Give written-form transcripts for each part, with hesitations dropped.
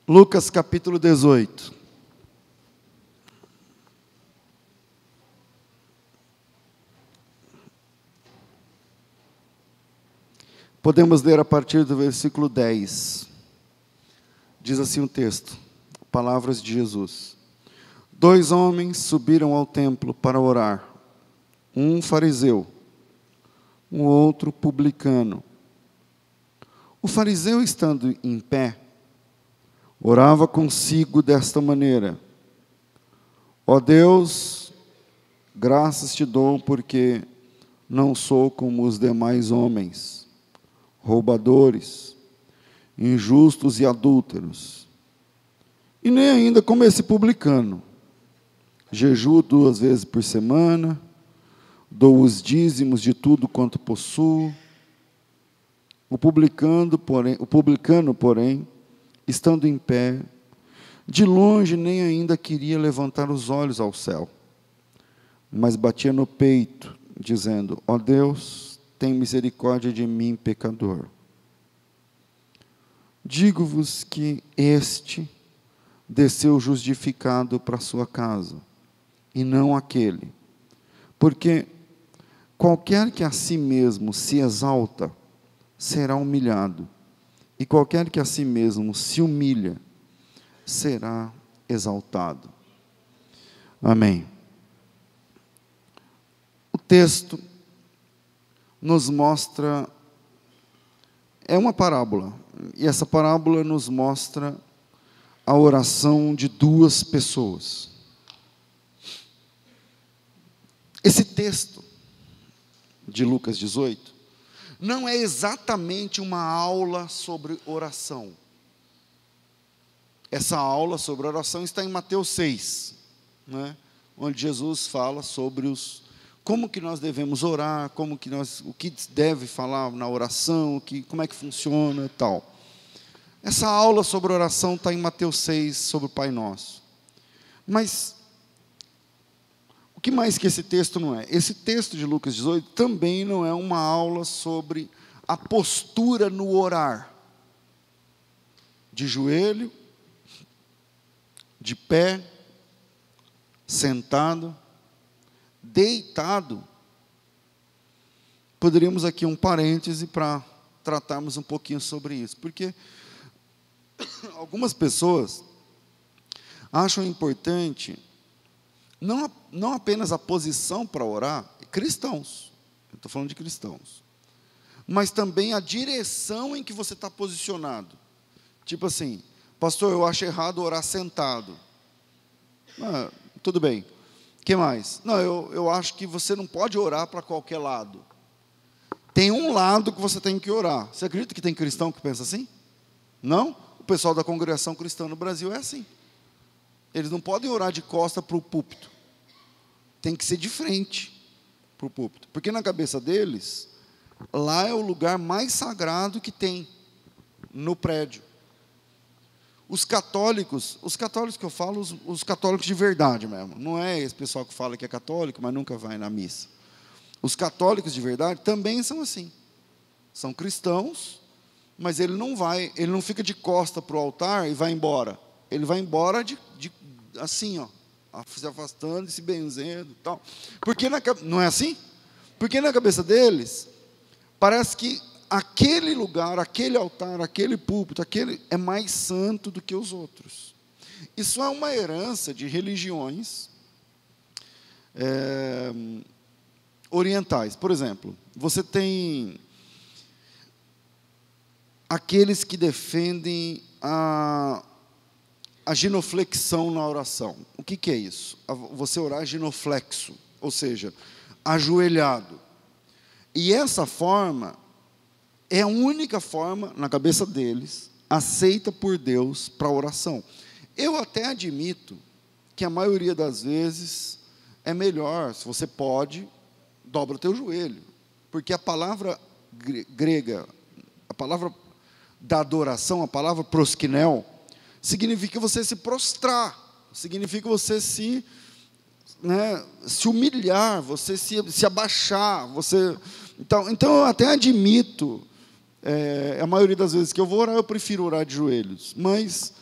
Lucas capítulo 18. Podemos ler a partir do versículo 10. Diz assim o texto, palavras de Jesus. 2 homens subiram ao templo para orar, um fariseu, um outro publicano. O fariseu, estando em pé, orava consigo desta maneira: ó Deus, graças te dou porque não sou como os demais homens, roubadores, injustos e adúlteros, e nem ainda como esse publicano. Jejuo 2 vezes por semana, dou os dízimos de tudo quanto possuo. O publicano, porém, estando em pé, de longe nem ainda queria levantar os olhos ao céu, mas batia no peito, dizendo: ó Deus, tem misericórdia de mim, pecador. Digo-vos que este desceu justificado para a sua casa, e não aquele, porque qualquer que a si mesmo se exalta, será humilhado, e qualquer que a si mesmo se humilha, será exaltado. Amém. O texto nos mostra, é uma parábola, e essa parábola nos mostra a oração de 2 pessoas. Esse texto de Lucas 18 não é exatamente uma aula sobre oração. Essa aula sobre oração está em Mateus 6, né? Onde Jesus fala sobre como que nós devemos orar, o que deve falar na oração, como é que funciona e tal. Essa aula sobre oração está em Mateus 6, sobre o Pai Nosso. Mas o que mais que esse texto não é? Esse texto de Lucas 18 também não é uma aula sobre a postura no orar. De joelho, de pé, sentado, deitado. Poderíamos aqui um parêntese para tratarmos um pouquinho sobre isso, porque algumas pessoas acham importante não apenas a posição para orar, cristãos, eu estou falando de cristãos, mas também a direção em que você está posicionado. Tipo assim, pastor, eu acho errado orar sentado. Tudo bem. O que mais? Não, eu acho que você não pode orar para qualquer lado. Tem um lado que você tem que orar. Você acredita que tem cristão que pensa assim? Não? O pessoal da congregação cristã no Brasil é assim. Eles não podem orar de costa para o púlpito. Tem que ser de frente para o púlpito. Porque na cabeça deles, lá é o lugar mais sagrado que tem no prédio. Os católicos que eu falo, os católicos de verdade mesmo. Não é esse pessoal que fala que é católico, mas nunca vai na missa. Os católicos de verdade também são assim. São cristãos, mas ele não fica de costa para o altar e vai embora. Ele vai embora assim, ó, se afastando e se benzendo e tal. Porque não é assim? Porque na cabeça deles, parece que aquele lugar, aquele altar, aquele púlpito, aquele é mais santo do que os outros. Isso é uma herança de religiões orientais. Por exemplo, você tem aqueles que defendem a genuflexão na oração. O que é isso? Você orar genuflexo, ou seja, ajoelhado. E essa forma é a única forma, na cabeça deles, aceita por Deus para oração. Eu até admito que a maioria das vezes é melhor, se você pode, dobra o teu joelho. Porque a palavra grega, a palavra da adoração, a palavra proskinel, significa você se prostrar, significa você se humilhar, você se abaixar. Então eu até admito, a maioria das vezes que eu vou orar, eu prefiro orar de joelhos, mas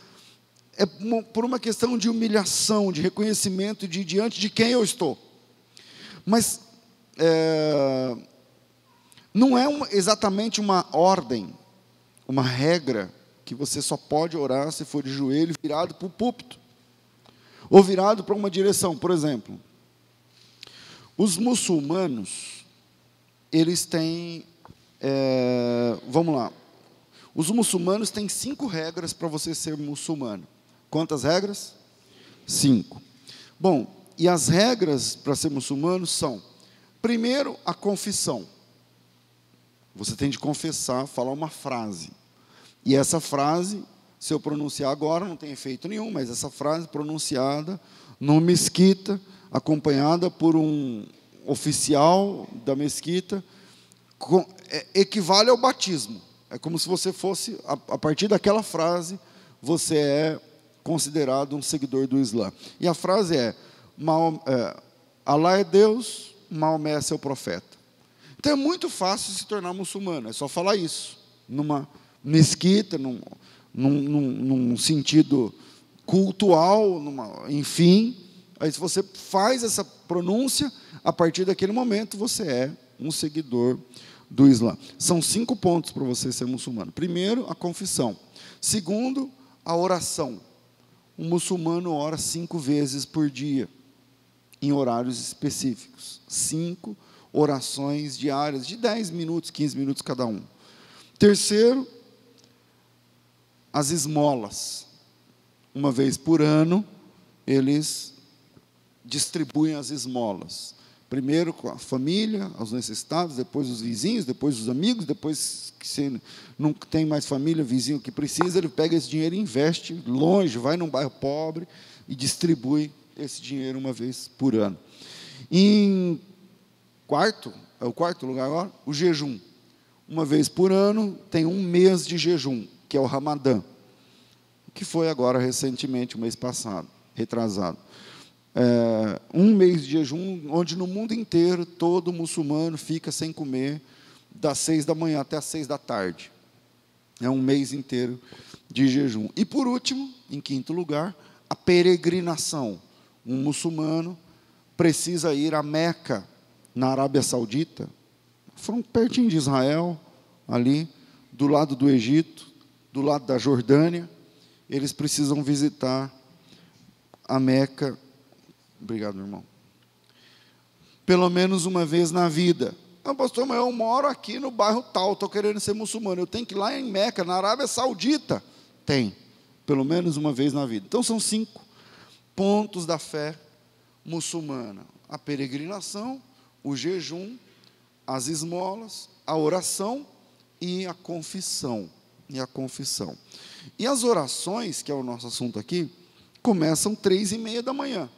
é por uma questão de humilhação, de reconhecimento de diante de quem eu estou. Mas não é exatamente uma ordem, uma regra, que você só pode orar se for de joelho, virado para o púlpito, ou virado para uma direção. Por exemplo, os muçulmanos, eles têm, vamos lá, os muçulmanos têm 5 regras para você ser muçulmano. Quantas regras? 5. Bom, e as regras para ser muçulmano são: primeiro, a confissão. Você tem de confessar, falar uma frase. E essa frase, se eu pronunciar agora, não tem efeito nenhum, mas essa frase pronunciada numa mesquita, acompanhada por um oficial da mesquita, equivale ao batismo. É como se você fosse, a partir daquela frase, você é considerado um seguidor do Islã. E a frase é: Alá é Deus, Maomé é seu profeta. Então é muito fácil se tornar muçulmano, é só falar isso, numa mesquita, num sentido cultual, enfim. Aí se você faz essa pronúncia, a partir daquele momento você é um seguidor do Islã. São 5 pontos para você ser muçulmano. Primeiro, a confissão. Segundo, a oração. Um muçulmano ora 5 vezes por dia, em horários específicos. 5 orações diárias, de 10 minutos, 15 minutos cada um. Terceiro, as esmolas. Uma vez por ano, eles distribuem as esmolas. Primeiro com a família, aos necessitados, depois os vizinhos, depois os amigos, depois, que se não tem mais família, vizinho que precisa, ele pega esse dinheiro e investe longe, vai num bairro pobre e distribui esse dinheiro uma vez por ano. Em o quarto lugar agora, o jejum. Uma vez por ano, tem um mês de jejum, que é o Ramadã, que foi agora recentemente, o mês passado, retrasado. Um mês de jejum, onde no mundo inteiro, todo muçulmano fica sem comer, das 6 da manhã até as 6 da tarde. É um mês inteiro de jejum. E por último, em quinto lugar, a peregrinação. Um muçulmano precisa ir a Meca, na Arábia Saudita, pertinho de Israel, ali, do lado do Egito, do lado da Jordânia. Eles precisam visitar a Meca. Obrigado, meu irmão. Pelo menos uma vez na vida. Pastor, mas eu moro aqui no bairro tal, estou querendo ser muçulmano, eu tenho que ir lá em Meca, na Arábia Saudita. Tem, pelo menos uma vez na vida. Então são 5 pontos da fé muçulmana: a peregrinação, o jejum, as esmolas, a oração e a confissão. E as orações, que é o nosso assunto aqui, começam 3h30 da manhã.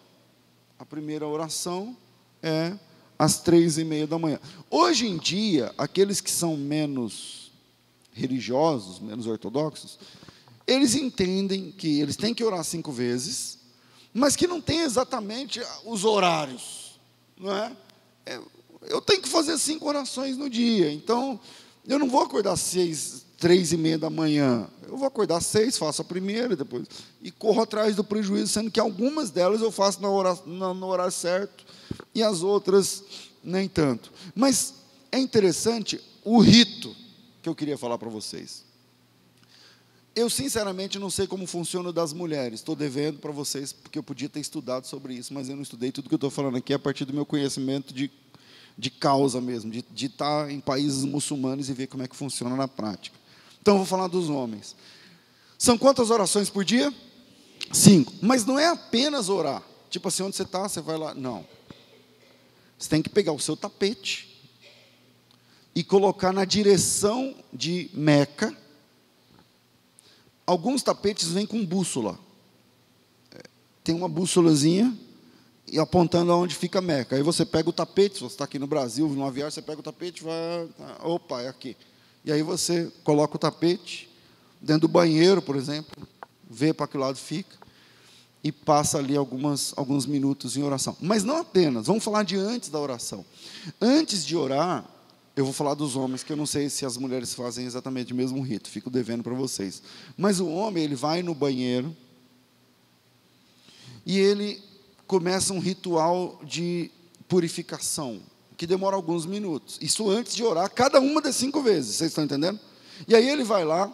A primeira oração é às 3h30 da manhã. Hoje em dia, aqueles que são menos religiosos, menos ortodoxos, eles entendem que eles têm que orar 5 vezes, mas que não tem exatamente os horários, não é? Eu tenho que fazer 5 orações no dia, então eu não vou acordar 3h30 da manhã, eu vou acordar às 6, faço a primeira, depois, e corro atrás do prejuízo, sendo que algumas delas eu faço no horário certo, e as outras nem tanto. Mas é interessante o rito que eu queria falar para vocês. Eu, sinceramente, não sei como funciona o das mulheres, estou devendo para vocês, porque eu podia ter estudado sobre isso, mas eu não estudei. Tudo que eu estou falando aqui é a partir do meu conhecimento de causa mesmo, de estar em países muçulmanos e ver como é que funciona na prática. Então, eu vou falar dos homens. São quantas orações por dia? 5. Mas não é apenas orar. Tipo assim, onde você está, você vai lá. Não. Você tem que pegar o seu tapete e colocar na direção de Meca. Alguns tapetes vêm com bússola. Tem uma bússolazinha e apontando aonde fica Meca. Aí você pega o tapete, se você está aqui no Brasil, no avião, você pega o tapete e vai... Opa, é aqui. E aí você coloca o tapete dentro do banheiro, por exemplo. vê para que lado fica, e passa ali alguns minutos em oração. Mas não apenas, vamos falar de antes da oração. Antes de orar, eu vou falar dos homens, que eu não sei se as mulheres fazem exatamente o mesmo rito, fico devendo para vocês. Mas o homem, ele vai no banheiro, e ele começa um ritual de purificação, que demora alguns minutos. Isso antes de orar, cada uma das 5 vezes, vocês estão entendendo? E aí ele vai lá,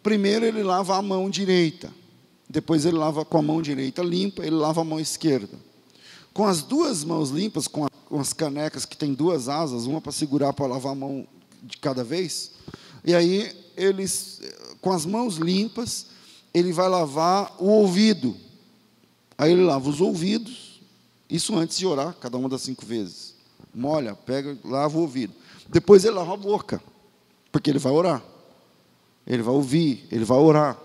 primeiro ele lava a mão direita, depois ele lava com a mão direita limpa, ele lava a mão esquerda. Com as 2 mãos limpas, com as canecas que tem 2 asas, uma para segurar, para lavar a mão de cada vez, e aí com as mãos limpas, ele vai lavar o ouvido. Aí ele lava os ouvidos, isso antes de orar, cada uma das 5 vezes. Molha, pega, lava o ouvido. Depois ele lava a boca, porque ele vai orar. Ele vai ouvir, ele vai orar.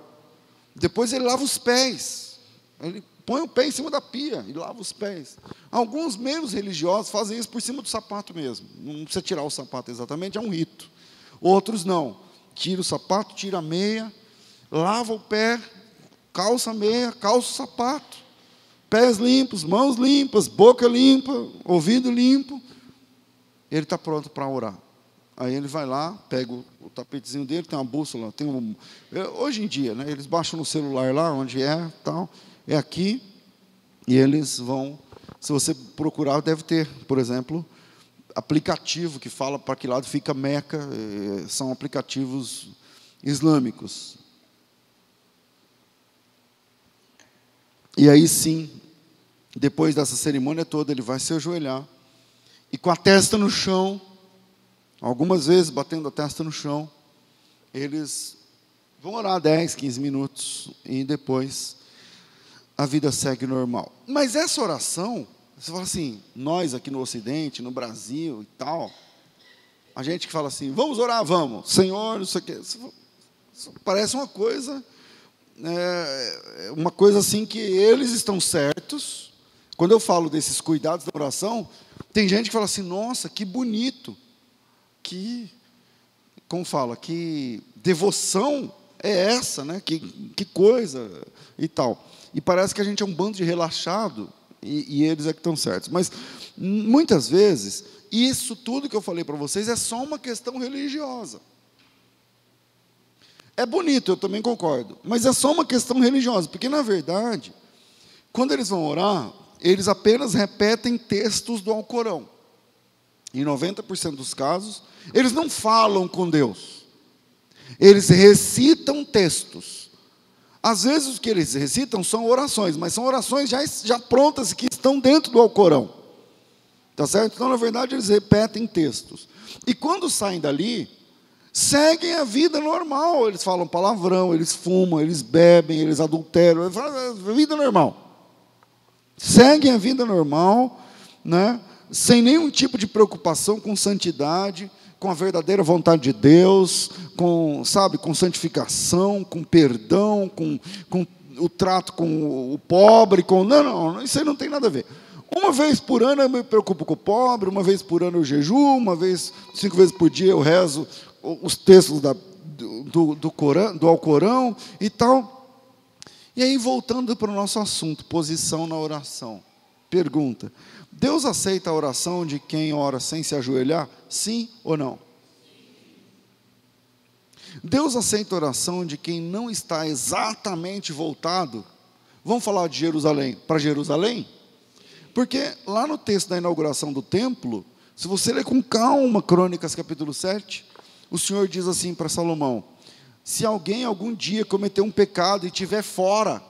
Depois ele lava os pés. Ele põe o pé em cima da pia e lava os pés. Alguns menos religiosos fazem isso por cima do sapato mesmo. Não precisa tirar o sapato exatamente, é um rito. Outros não. Tira o sapato, tira a meia, lava o pé, calça a meia, calça o sapato. Pés limpos, mãos limpas, boca limpa, ouvido limpo. Ele está pronto para orar. Aí ele vai lá, pega o tapetezinho dele, tem uma bússola, hoje em dia, né, eles baixam no celular lá, onde tal, é aqui, e eles vão, se você procurar, deve ter, por exemplo, aplicativo que fala para que lado fica Meca, são aplicativos islâmicos. E aí sim, depois dessa cerimônia toda, ele vai se ajoelhar, e com a testa no chão, algumas vezes batendo a testa no chão, eles vão orar 10, 15 minutos, e depois a vida segue normal. Mas essa oração, você fala assim, nós aqui no Ocidente, no Brasil e tal, a gente que fala assim, vamos orar, vamos, Senhor, não sei o quê, parece uma coisa assim que eles estão certos. Quando eu falo desses cuidados da oração, tem gente que fala assim, nossa, que bonito, como fala, que devoção é essa, né? Que coisa e tal. E parece que a gente é um bando de relaxado e eles é que estão certos. Mas, muitas vezes, isso tudo que eu falei para vocês é só uma questão religiosa. É bonito, eu também concordo, mas é só uma questão religiosa, porque, na verdade, quando eles vão orar, eles apenas repetem textos do Alcorão. Em 90% dos casos, eles não falam com Deus. Eles recitam textos. Às vezes, o que eles recitam são orações, mas são orações já prontas, que estão dentro do Alcorão. Tá certo? Então, na verdade, eles repetem textos. E quando saem dali, seguem a vida normal. Eles falam palavrão, eles fumam, eles bebem, eles adulteram. Eles falam a vida normal. Seguem a vida normal, né? Sem nenhum tipo de preocupação com santidade, com a verdadeira vontade de Deus, com santificação, com perdão, com o trato com o pobre, não, isso aí não tem nada a ver. Uma vez por ano eu me preocupo com o pobre, uma vez por ano eu jejuo, 5 vezes por dia eu rezo os textos do Alcorão e tal. E aí, voltando para o nosso assunto, posição na oração. Pergunta, Deus aceita a oração de quem ora sem se ajoelhar? Sim ou não? Deus aceita a oração de quem não está exatamente voltado, vamos falar de Jerusalém, para Jerusalém? Porque lá no texto da inauguração do templo, se você ler com calma Crônicas capítulo 7, o Senhor diz assim para Salomão, se alguém algum dia cometer um pecado e estiver fora,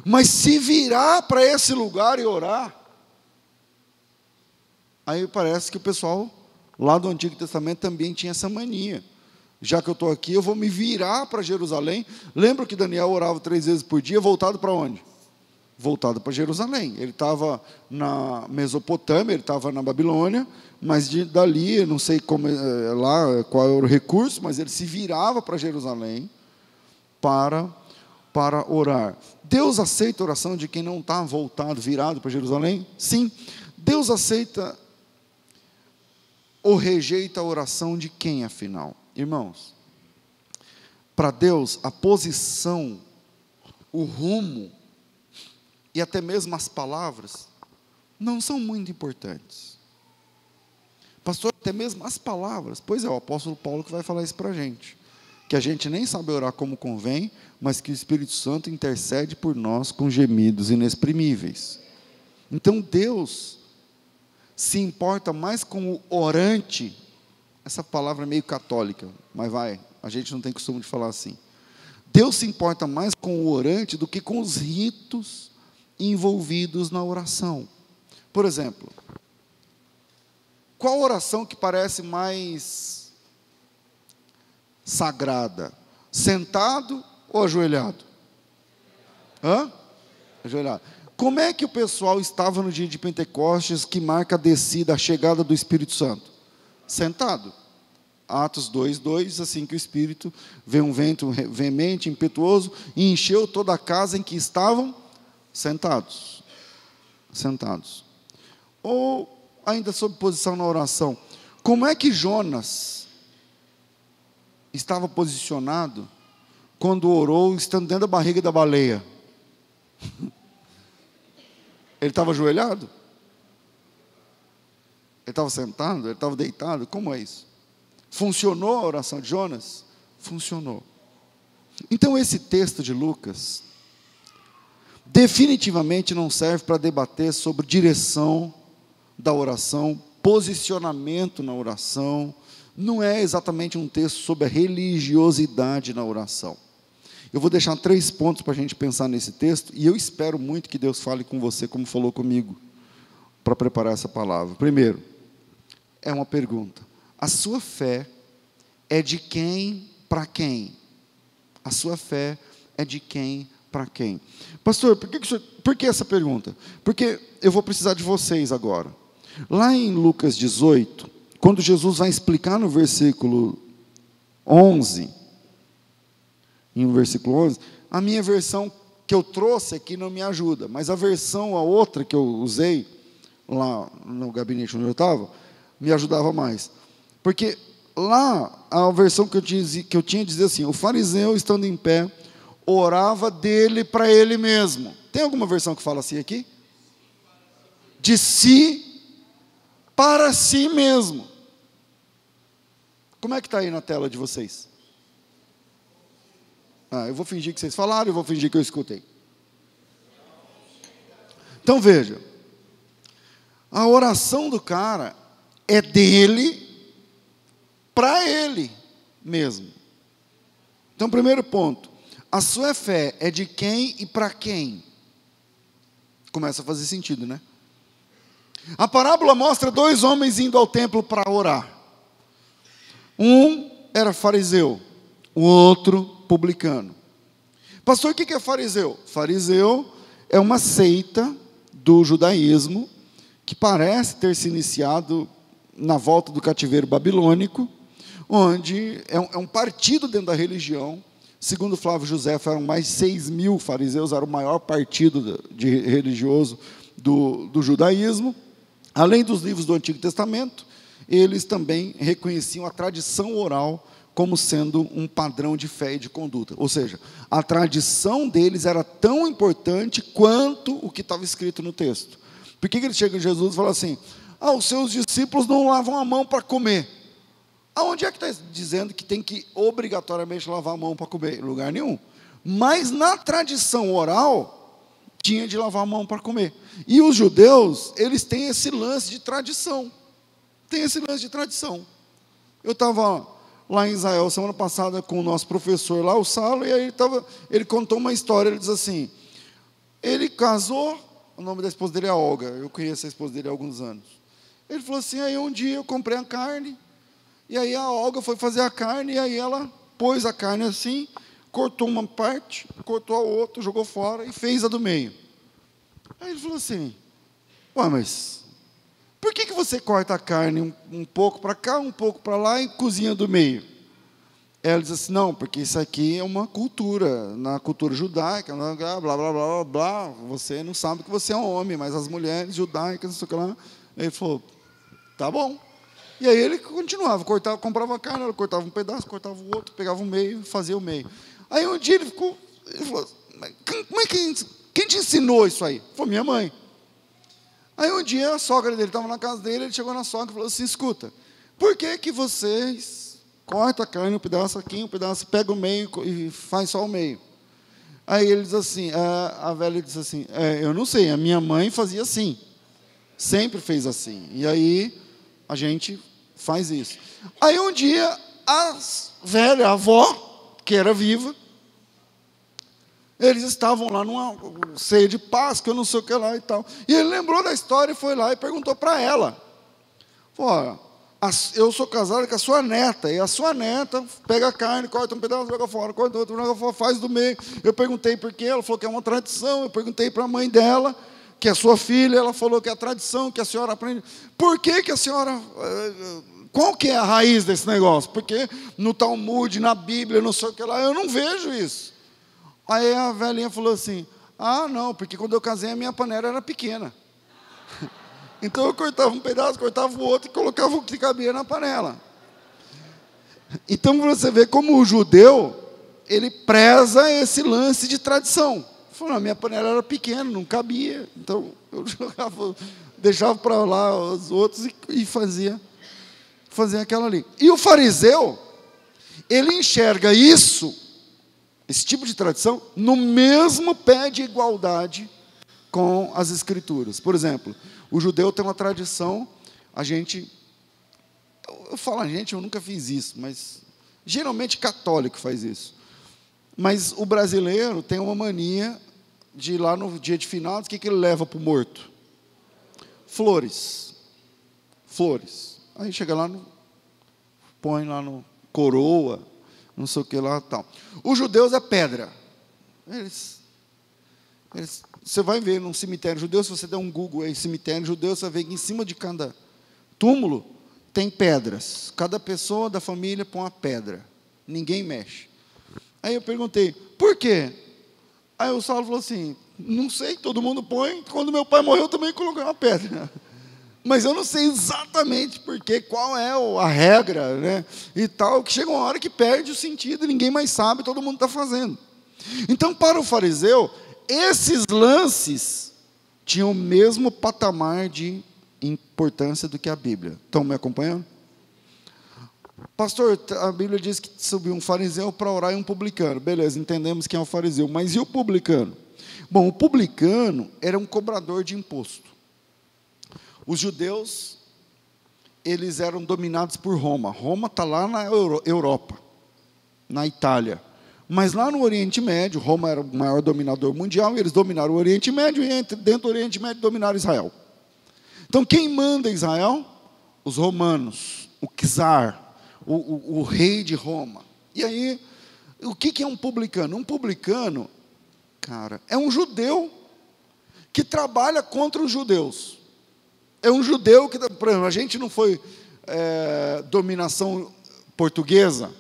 mas se virar para esse lugar e orar, aí parece que o pessoal lá do Antigo Testamento também tinha essa mania. Já que eu estou aqui, eu vou me virar para Jerusalém. Lembra que Daniel orava 3 vezes por dia, voltado para onde? Voltado para Jerusalém. Ele estava na Mesopotâmia, ele estava na Babilônia, mas dali, não sei como, lá, qual era o recurso, mas ele se virava para Jerusalém para orar. Deus aceita a oração de quem não está voltado, virado para Jerusalém? Sim. Deus aceita ou rejeita a oração de quem, afinal? Irmãos, para Deus, a posição o rumo e até mesmo as palavras não são muito importantes. Pastor, até mesmo as palavras. Pois é, o apóstolo Paulo que vai falar isso para a gente. Que a gente nem sabe orar como convém, mas que o Espírito Santo intercede por nós com gemidos inexprimíveis. Então Deus se importa mais com o orante. Essa palavra é meio católica, mas a gente não tem costume de falar assim. Deus se importa mais com o orante do que com os ritos envolvidos na oração. Por exemplo, qual oração que parece mais sagrada? Sentado ou ajoelhado? Ajoelhado. Como é que o pessoal estava no dia de Pentecostes, que marca a descida, a chegada do Espírito Santo? Sentado. Atos 2:2, assim que o Espírito veio um vento veemente, impetuoso, e encheu toda a casa em que estavam sentados. Sentados. Ou, ainda sob posição na oração, como é que Jonas estava posicionado quando orou, estando dentro da barriga da baleia? Ele estava ajoelhado? Ele estava sentado? Ele estava deitado? Como é isso? Funcionou a oração de Jonas? Funcionou. Então esse texto de Lucas definitivamente não serve para debater sobre direção da oração, posicionamento na oração. Não é exatamente um texto sobre a religiosidade na oração. Eu vou deixar 3 pontos para a gente pensar nesse texto, e eu espero muito que Deus fale com você, como falou comigo, para preparar essa palavra. Primeiro, é uma pergunta. A sua fé é de quem para quem? A sua fé é de quem para quem? Pastor, por que essa pergunta? Porque eu vou precisar de vocês agora. Lá em Lucas 18, quando Jesus vai explicar no versículo 11, a minha versão que eu trouxe aqui não me ajuda, mas a outra que eu usei lá no gabinete onde eu estava, me ajudava mais. Porque lá, a versão que eu tinha dizia assim: o fariseu, estando em pé, orava dele para ele mesmo. Tem alguma versão que fala assim aqui? De si para si mesmo. Como é que está aí na tela de vocês? Eu vou fingir que vocês falaram, eu vou fingir que eu escutei. Então veja, a oração do cara é dele para ele mesmo. Então, primeiro ponto, a sua fé é de quem e para quem? Começa a fazer sentido, né? A parábola mostra 2 homens indo ao templo para orar. Um era fariseu, o outro publicano. Pastor, o que é fariseu? Fariseu é uma seita do judaísmo que parece ter se iniciado na volta do cativeiro babilônico, onde é um partido dentro da religião. Segundo Flávio Josefo, eram mais de 6.000 fariseus, era o maior partido religioso do judaísmo. Além dos livros do Antigo Testamento, eles também reconheciam a tradição oral como sendo um padrão de fé e de conduta. Ou seja, a tradição deles era tão importante quanto o que estava escrito no texto. Por que ele chega em Jesus e fala assim: os seus discípulos não lavam a mão para comer? Aonde é que está dizendo que tem que obrigatoriamente lavar a mão para comer? Em lugar nenhum. Mas na tradição oral, tinha de lavar a mão para comer. E os judeus, eles têm esse lance de tradição. Eu estava lá em Israel semana passada com o nosso professor lá, o Salo, e aí ele contou uma história. Ele diz assim: ele casou, o nome da esposa dele é Olga, eu conheço a esposa dele há alguns anos. Ele falou assim: aí um dia eu comprei a carne, e aí a Olga foi fazer a carne, e aí ela pôs a carne assim, cortou uma parte, cortou a outra, jogou fora e fez a do meio. Aí ele falou assim: mas por que você corta a carne um pouco para cá, um pouco para lá e cozinha do meio? Ela diz assim: não, porque isso aqui é uma cultura, na cultura judaica, blá, blá, blá, blá, blá, blá, você não sabe que você é um homem, mas as mulheres judaicas, não sei o que lá. Ele falou: tá bom. E aí ele continuava, comprava a carne, ela cortava um pedaço, cortava o outro, pegava o meio, fazia o meio. Aí um dia ele falou: como é que, quem te ensinou isso aí? Foi minha mãe. Aí um dia a sogra dele estava na casa dele, ele chegou na sogra e falou assim, escuta, por que vocês cortam a carne um pedaço aqui, um pedaço, pega o meio e faz só o meio? Aí ele diz assim, a velha disse assim, eu não sei, a minha mãe fazia assim, sempre fez assim, e aí a gente faz isso. Aí um dia a velha, a avó, que era viva, eles estavam lá numa ceia de Páscoa, eu não sei o que lá e tal, e ele lembrou da história e foi lá e perguntou para ela, falou, eu sou casado com a sua neta, e a sua neta pega a carne, corta um pedaço, joga fora, corta outro, joga fora, faz do meio. Eu perguntei por quê, ela falou que é uma tradição. Eu perguntei para a mãe dela, que é sua filha, ela falou que é a tradição, que a senhora aprende. Por que a senhora... Qual que é a raiz desse negócio? Porque no Talmud, na Bíblia, não sei o que lá, eu não vejo isso. Aí a velhinha falou assim, não, porque quando eu casei a minha panela era pequena. Então eu cortava um pedaço, cortava o outro e colocava o que cabia na panela. Então você vê como o judeu, ele preza esse lance de tradição. Falou, minha panela era pequena, não cabia. Então eu jogava, deixava para lá os outros e fazia aquela ali. E o fariseu, ele enxerga isso, esse tipo de tradição, no mesmo pé de igualdade com as escrituras. Por exemplo, o judeu tem uma tradição, eu falo a gente, eu nunca fiz isso, mas geralmente católico faz isso. Mas o brasileiro tem uma mania de ir lá no dia de finados, o que ele leva para o morto? Flores. Aí chega lá, põe lá no coroa, não sei o que lá, tal. Os judeus é pedra. Você vai ver num cemitério judeu, se você der um Google aí, cemitério judeu, você vai ver que em cima de cada túmulo tem pedras. Cada pessoa da família põe uma pedra. Ninguém mexe. Aí eu perguntei, por quê? Aí o Saulo falou assim, não sei, todo mundo põe. Quando meu pai morreu, eu também coloquei uma pedra. Mas eu não sei exatamente porque, qual é a regra, né? E tal, que chega uma hora que perde o sentido, ninguém mais sabe, todo mundo está fazendo. Então, para o fariseu, esses lances tinham o mesmo patamar de importância do que a Bíblia. Estão me acompanhando? Pastor, a Bíblia diz que subiu um fariseu para orar e um publicano. Beleza, entendemos quem é o fariseu. Mas e o publicano? Bom, o publicano era um cobrador de imposto. Os judeus, eles eram dominados por Roma. Roma está lá na Europa, na Itália. Mas lá no Oriente Médio, Roma era o maior dominador mundial, e eles dominaram o Oriente Médio, e dentro do Oriente Médio dominaram Israel. Então, quem manda em Israel? Os romanos, o czar, o rei de Roma. E aí, o que é um publicano? Um publicano, cara, é um judeu que trabalha contra os judeus. É um judeu que, por exemplo, a gente não foi dominação portuguesa.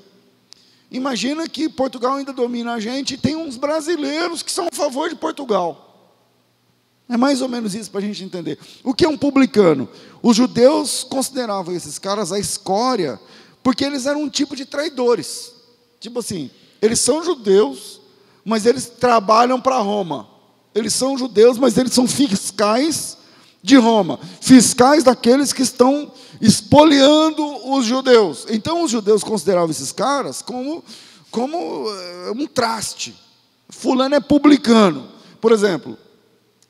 Imagina que Portugal ainda domina a gente e tem uns brasileiros que são a favor de Portugal. É mais ou menos isso para a gente entender. O que é um publicano? Os judeus consideravam esses caras a escória, porque eles eram um tipo de traidores. Tipo assim, eles são judeus, mas eles trabalham para Roma. Eles são judeus, mas eles são fiscais de Roma. Fiscais daqueles que estão espoliando os judeus. Então, os judeus consideravam esses caras como um traste. Fulano é publicano. Por exemplo,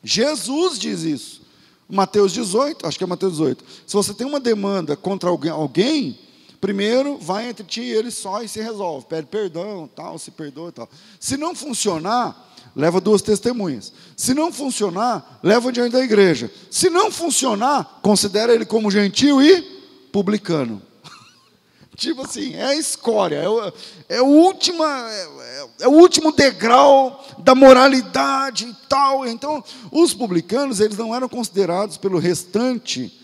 Jesus diz isso. Mateus 18, acho que é Mateus 18. Se você tem uma demanda contra alguém, primeiro vai entre ti e ele só e se resolve. Pede perdão, tal, se perdoa e tal. Se não funcionar, leva 2 testemunhas. Se não funcionar, leva diante da igreja. Se não funcionar, considera ele como gentil e publicano. Tipo assim, é a escória, é o último degrau da moralidade e tal. Então, os publicanos, eles não eram considerados pelo restante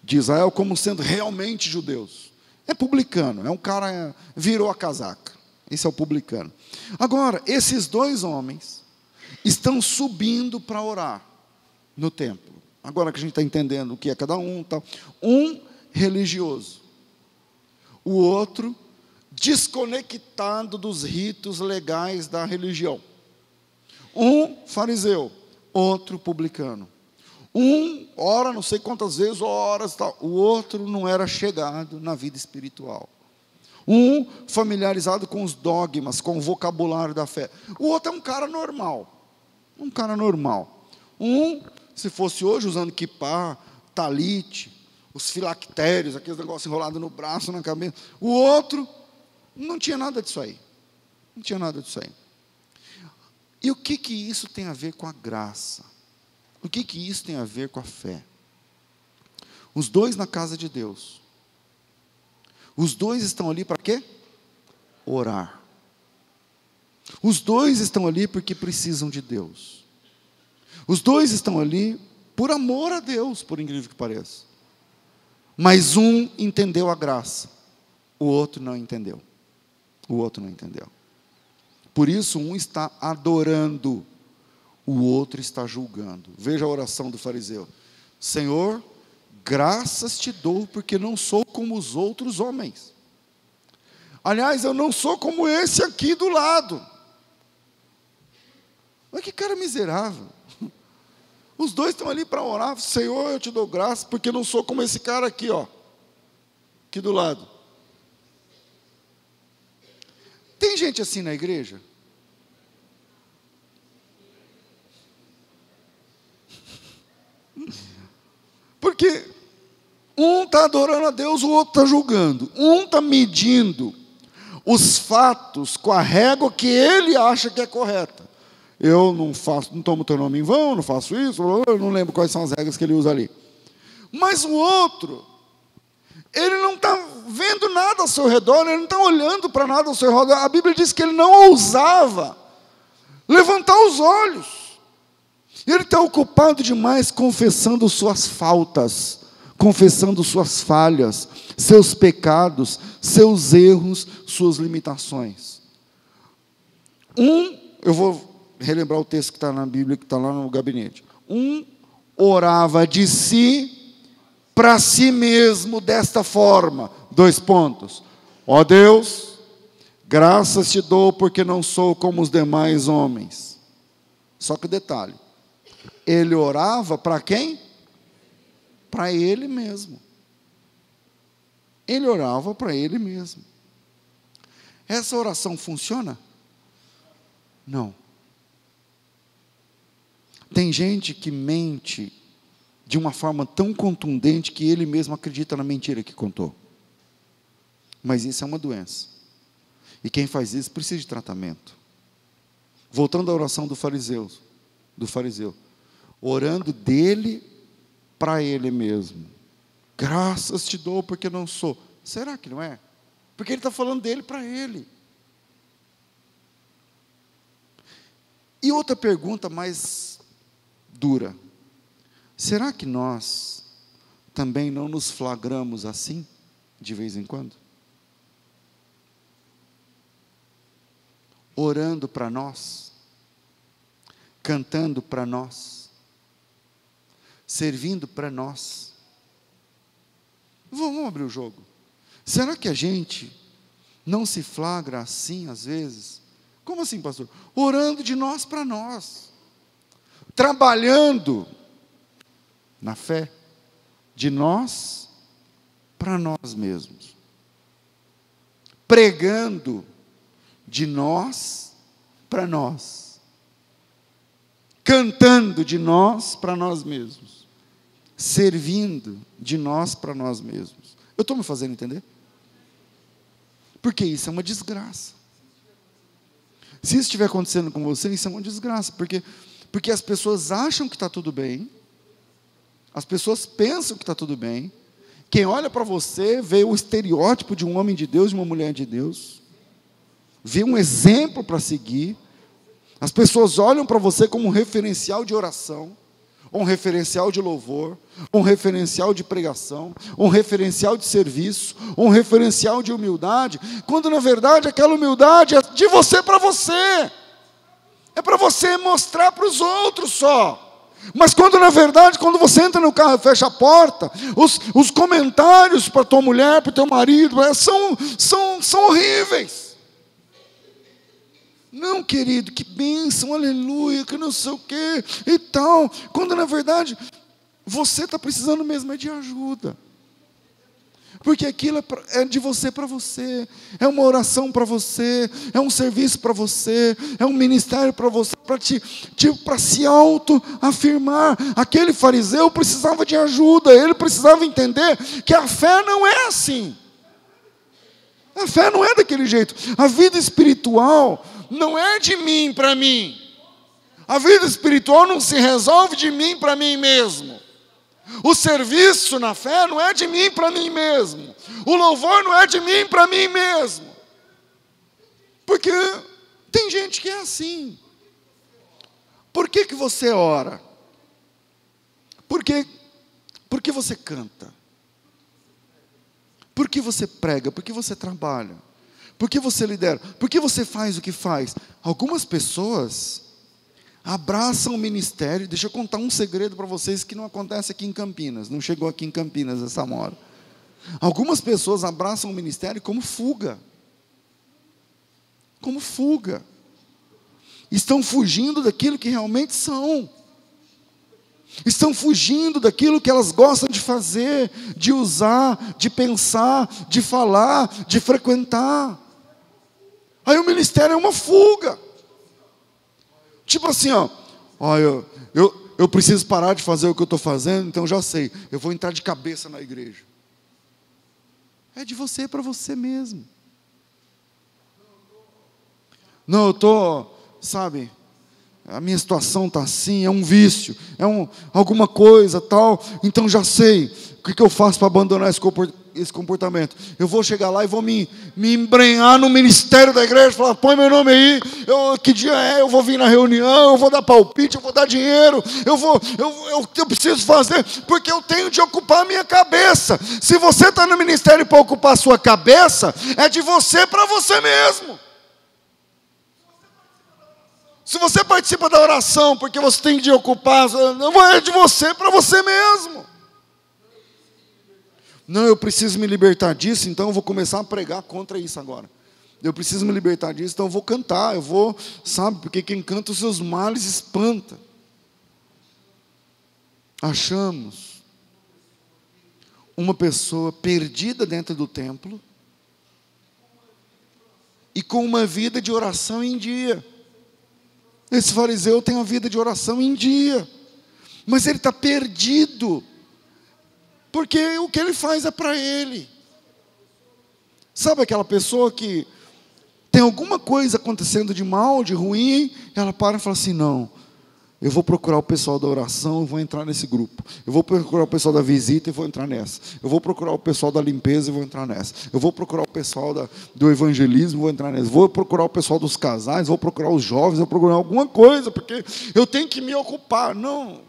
de Israel como sendo realmente judeus. É publicano, é um cara virou a casaca. Esse é o publicano. Agora, esses 2 homens estão subindo para orar no templo. Agora que a gente está entendendo o que é cada um, tal. Um religioso, o outro desconectado dos ritos legais da religião. Um fariseu, outro publicano. Um ora não sei quantas vezes, horas, tal. O outro não era chegado na vida espiritual. Um familiarizado com os dogmas, com o vocabulário da fé. O outro é um cara normal. Um cara normal. Um, se fosse hoje, usando kippá, talite, os filactérios, aqueles negócios enrolados no braço, na cabeça. O outro não tinha nada disso aí. Não tinha nada disso aí. E o que isso tem a ver com a graça? O que isso tem a ver com a fé? Os dois na casa de Deus. Os dois estão ali para quê? Orar. Os dois estão ali porque precisam de Deus. Os dois estão ali por amor a Deus, por incrível que pareça. Mas um entendeu a graça, o outro não entendeu. O outro não entendeu. Por isso, um está adorando, o outro está julgando. Veja a oração do fariseu: Senhor, graças te dou, porque não sou como os outros homens. Aliás, eu não sou como esse aqui do lado. Mas que cara miserável. Os dois estão ali para orar. Senhor, eu te dou graça, porque não sou como esse cara aqui, ó, aqui do lado. Tem gente assim na igreja? Porque um está adorando a Deus, o outro está julgando. Um está medindo os fatos com a régua que ele acha que é correta. Eu não faço, não tomo teu nome em vão, não faço isso, eu não lembro quais são as regras que ele usa ali. Mas o outro, ele não está vendo nada ao seu redor, ele não está olhando para nada ao seu redor. A Bíblia diz que ele não ousava levantar os olhos. Ele está ocupado demais confessando suas faltas, confessando suas falhas, seus pecados, seus erros, suas limitações. Eu vou relembrar o texto que está na Bíblia, que está lá no gabinete. Um orava de si para si mesmo desta forma. 2 pontos. Ó Deus, graças te dou porque não sou como os demais homens. Só que detalhe, ele orava para quem? Para ele mesmo. Ele orava para ele mesmo. Essa oração funciona? Não. Tem gente que mente de uma forma tão contundente que ele mesmo acredita na mentira que contou. Mas isso é uma doença. E quem faz isso precisa de tratamento. Voltando à oração do fariseu, orando dele para ele mesmo. Graças te dou porque não sou. Será que não é? Porque ele está falando dele para ele. E outra pergunta mais dura. Será que nós também não nos flagramos assim, de vez em quando? Orando para nós, cantando para nós, servindo para nós. Vamos abrir o jogo. Será que a gente não se flagra assim às vezes? Como assim, pastor? Orando de nós para nós, trabalhando na fé, de nós para nós mesmos, pregando de nós para nós, cantando de nós para nós mesmos, servindo de nós para nós mesmos. Eu estou me fazendo entender? Porque isso é uma desgraça. Se isso estiver acontecendo com você, isso é uma desgraça, porque as pessoas acham que está tudo bem, as pessoas pensam que está tudo bem, quem olha para você vê o estereótipo de um homem de Deus, de uma mulher de Deus, vê um exemplo para seguir, as pessoas olham para você como um referencial de oração, um referencial de louvor, um referencial de pregação, um referencial de serviço, um referencial de humildade, quando na verdade aquela humildade é de você para você, é para você mostrar para os outros só. Mas quando na verdade, quando você entra no carro e fecha a porta, os comentários para tua mulher, para o teu marido, são horríveis. Não, querido, que bênção, aleluia, que não sei o quê e tal. Quando na verdade, você está precisando mesmo de ajuda. Porque aquilo é de você para você, é uma oração para você, é um serviço para você, é um ministério para você, para se autoafirmar. Aquele fariseu precisava de ajuda, ele precisava entender que a fé não é assim. A fé não é daquele jeito. A vida espiritual não é de mim para mim. A vida espiritual não se resolve de mim para mim mesmo. O serviço na fé não é de mim para mim mesmo. O louvor não é de mim para mim mesmo. Porque tem gente que é assim. Por que você ora? Por que você canta? Por que você prega? Por que você trabalha? Por que você lidera? Por que você faz o que faz? Algumas pessoas abraçam o ministério. Deixa eu contar um segredo para vocês que não acontece aqui em Campinas. Não chegou aqui em Campinas essa hora. Algumas pessoas abraçam o ministério como fuga. Como fuga. Estão fugindo daquilo que realmente são. Estão fugindo daquilo que elas gostam de fazer, de usar, de pensar, de falar, de frequentar. Aí o ministério é uma fuga. Tipo assim, eu preciso parar de fazer o que eu estou fazendo, então já sei, eu vou entrar de cabeça na igreja. É de você para você mesmo. Não, eu estou, sabe, a minha situação está assim, é um vício, alguma coisa tal, então já sei, o que eu faço para abandonar esse comportamento? Eu vou chegar lá e vou me embrenhar no ministério da igreja, falar, põe meu nome aí, que dia é, eu vou vir na reunião, eu vou dar palpite, eu vou dar dinheiro, eu preciso fazer, porque eu tenho de ocupar a minha cabeça. Se você está no ministério para ocupar a sua cabeça, é de você para você mesmo. Se você participa da oração porque você tem de ocupar, não é de você para você mesmo. Não, eu preciso me libertar disso, então eu vou começar a pregar contra isso agora. Eu preciso me libertar disso, então eu vou cantar, sabe, porque quem canta os seus males espanta. Achamos uma pessoa perdida dentro do templo e com uma vida de oração em dia. Esse fariseu tem uma vida de oração em dia, mas ele está perdido, porque o que ele faz é para ele. Sabe aquela pessoa que tem alguma coisa acontecendo de mal, de ruim, ela para e fala assim, não, eu vou procurar o pessoal da oração e vou entrar nesse grupo. Eu vou procurar o pessoal da visita e vou entrar nessa. Eu vou procurar o pessoal da limpeza e vou entrar nessa. Eu vou procurar o pessoal do evangelismo e vou entrar nessa. Vou procurar o pessoal dos casais, vou procurar os jovens, vou procurar alguma coisa, porque eu tenho que me ocupar. Não.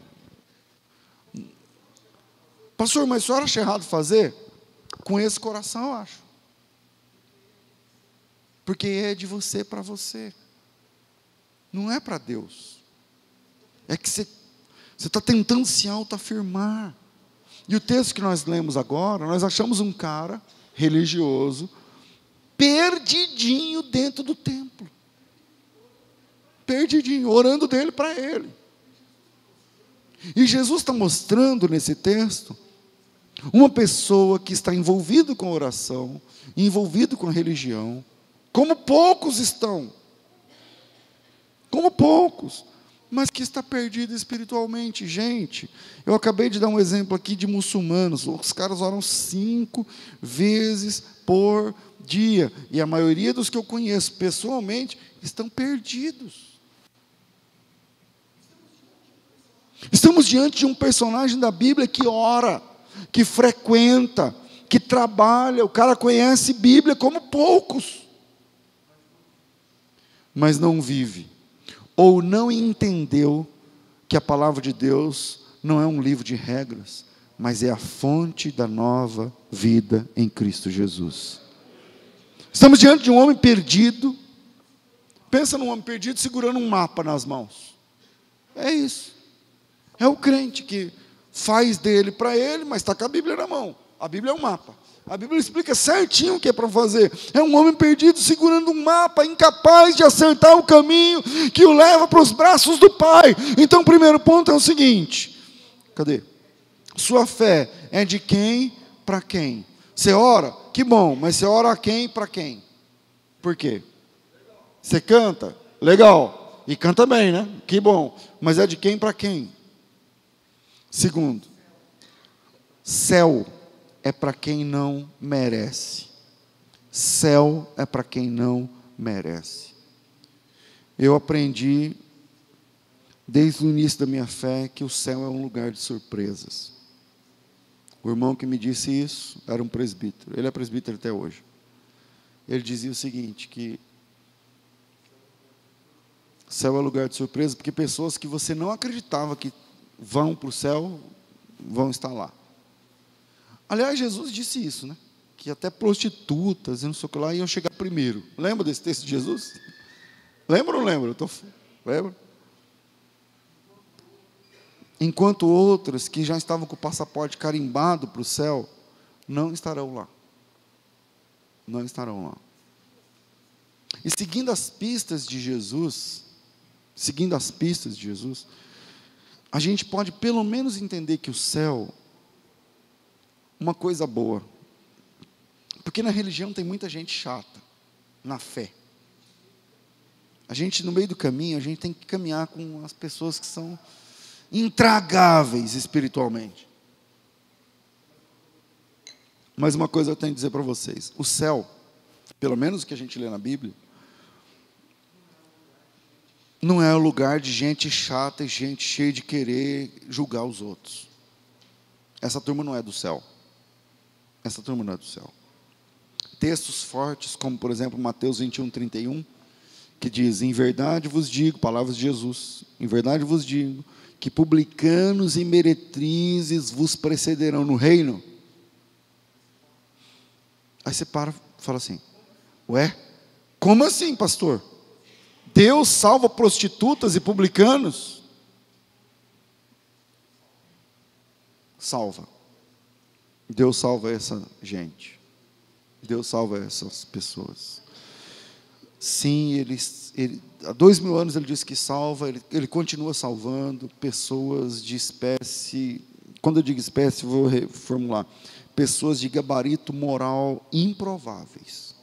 Pastor, mas o senhor acha errado fazer? Com esse coração, eu acho. Porque é de você para você. Não é para Deus. É que você está tentando se autoafirmar. E o texto que nós lemos agora, nós achamos um cara religioso, perdidinho dentro do templo. Perdidinho, orando dele para ele. E Jesus está mostrando nesse texto uma pessoa que está envolvida com a oração, envolvido com a religião, como poucos estão. Como poucos. Mas que está perdido espiritualmente. Gente, eu acabei de dar um exemplo aqui de muçulmanos. Os caras oram 5 vezes por dia. E a maioria dos que eu conheço pessoalmente estão perdidos. Estamos diante de um personagem da Bíblia que ora, que frequenta, que trabalha. O cara conhece Bíblia como poucos. Mas não vive. Ou não entendeu que a palavra de Deus não é um livro de regras, mas é a fonte da nova vida em Cristo Jesus. Estamos diante de um homem perdido. Pensa num homem perdido segurando um mapa nas mãos. É isso. É o crente que faz dele para ele, mas está com a Bíblia na mão. A Bíblia é um mapa. A Bíblia explica certinho o que é para fazer. É um homem perdido segurando um mapa, incapaz de acertar o caminho que o leva para os braços do Pai. Então, o primeiro ponto é o seguinte. Cadê? Sua fé é de quem para quem? Você ora? Que bom, mas você ora a quem para quem? Por quê? Você canta? Legal. E canta bem, né? Que bom. Mas é de quem para quem? Segundo, céu é para quem não merece. Céu é para quem não merece. Eu aprendi, desde o início da minha fé, que o céu é um lugar de surpresas. O irmão que me disse isso era um presbítero. Ele é presbítero até hoje. Ele dizia o seguinte, que céu é lugar de surpresa, porque pessoas que você não acreditava que vão para o céu, vão estar lá. Aliás, Jesus disse isso, né? Que até prostitutas e não sei o que lá iam chegar primeiro. Lembra desse texto de Jesus? Lembra ou não lembra? Lembra? Enquanto outras que já estavam com o passaporte carimbado para o céu, não estarão lá. Não estarão lá. E seguindo as pistas de Jesus, a gente pode pelo menos entender que o céu, uma coisa boa, porque na religião tem muita gente chata, na fé. A gente, no meio do caminho, a gente tem que caminhar com as pessoas que são intragáveis espiritualmente. Mas uma coisa eu tenho que dizer para vocês, o céu, pelo menos o que a gente lê na Bíblia, não é o lugar de gente chata e gente cheia de querer julgar os outros. Essa turma não é do céu. Essa turma não é do céu. Textos fortes, como por exemplo Mateus 21:31, que diz, em verdade vos digo, palavras de Jesus, em verdade vos digo, que publicanos e meretrizes vos precederão no reino. Aí você para e fala assim, ué, como assim, pastor? Deus salva prostitutas e publicanos? Salva. Deus salva essa gente. Deus salva essas pessoas. Sim, há 2000 anos ele disse que salva, ele continua salvando pessoas de espécie, quando eu digo espécie, vou reformular, pessoas de gabarito moral improváveis.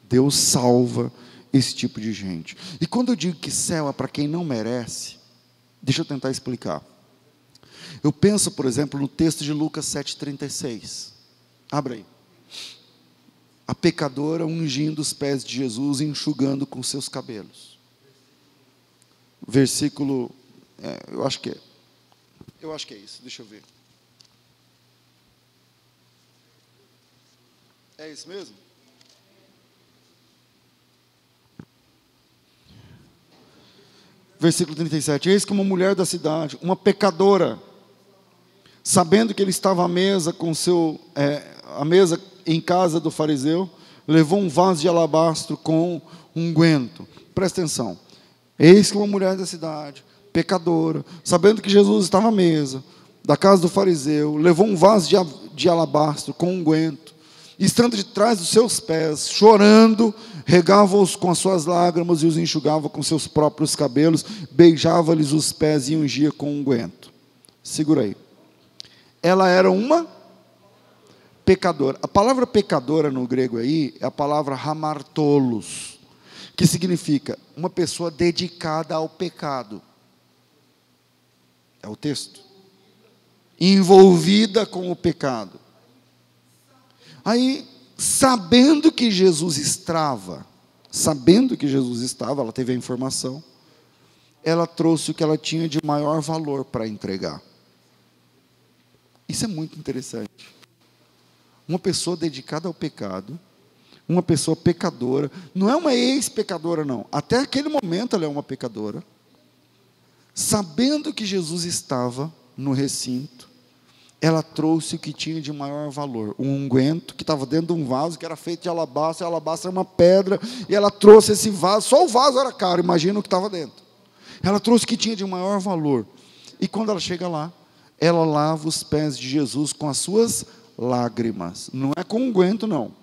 Deus salva esse tipo de gente. E quando eu digo que céu é para quem não merece, deixa eu tentar explicar. Eu penso, por exemplo, no texto de Lucas 7,36. Abra aí. A pecadora ungindo os pés de Jesus e enxugando com seus cabelos. Versículo, eu acho que é isso, deixa eu ver. É isso mesmo? Versículo 37. Eis que uma mulher da cidade, uma pecadora, sabendo que ele estava à mesa à mesa em casa do fariseu, levou um vaso de alabastro com unguento. Presta atenção. Eis que uma mulher da cidade, pecadora, sabendo que Jesus estava à mesa da casa do fariseu, levou um vaso de alabastro com unguento, e estando de trás dos seus pés, chorando, regava-os com as suas lágrimas e os enxugava com seus próprios cabelos, beijava-lhes os pés e ungia com unguento. Segura aí. Ela era uma pecadora. A palavra pecadora no grego aí é a palavra hamartolos, que significa uma pessoa dedicada ao pecado. É o texto. Envolvida com o pecado. Aí, sabendo que Jesus estava, ela teve a informação, ela trouxe o que ela tinha de maior valor para entregar. Isso é muito interessante. Uma pessoa dedicada ao pecado, uma pessoa pecadora, não é uma ex-pecadora não, até aquele momento ela é uma pecadora, sabendo que Jesus estava no recinto, ela trouxe o que tinha de maior valor, um unguento que estava dentro de um vaso que era feito de alabastro, e alabastro era uma pedra, e ela trouxe esse vaso, só o vaso era caro, imagina o que estava dentro. Ela trouxe o que tinha de maior valor, e quando ela chega lá, ela lava os pés de Jesus com as suas lágrimas. Não é com unguento, não.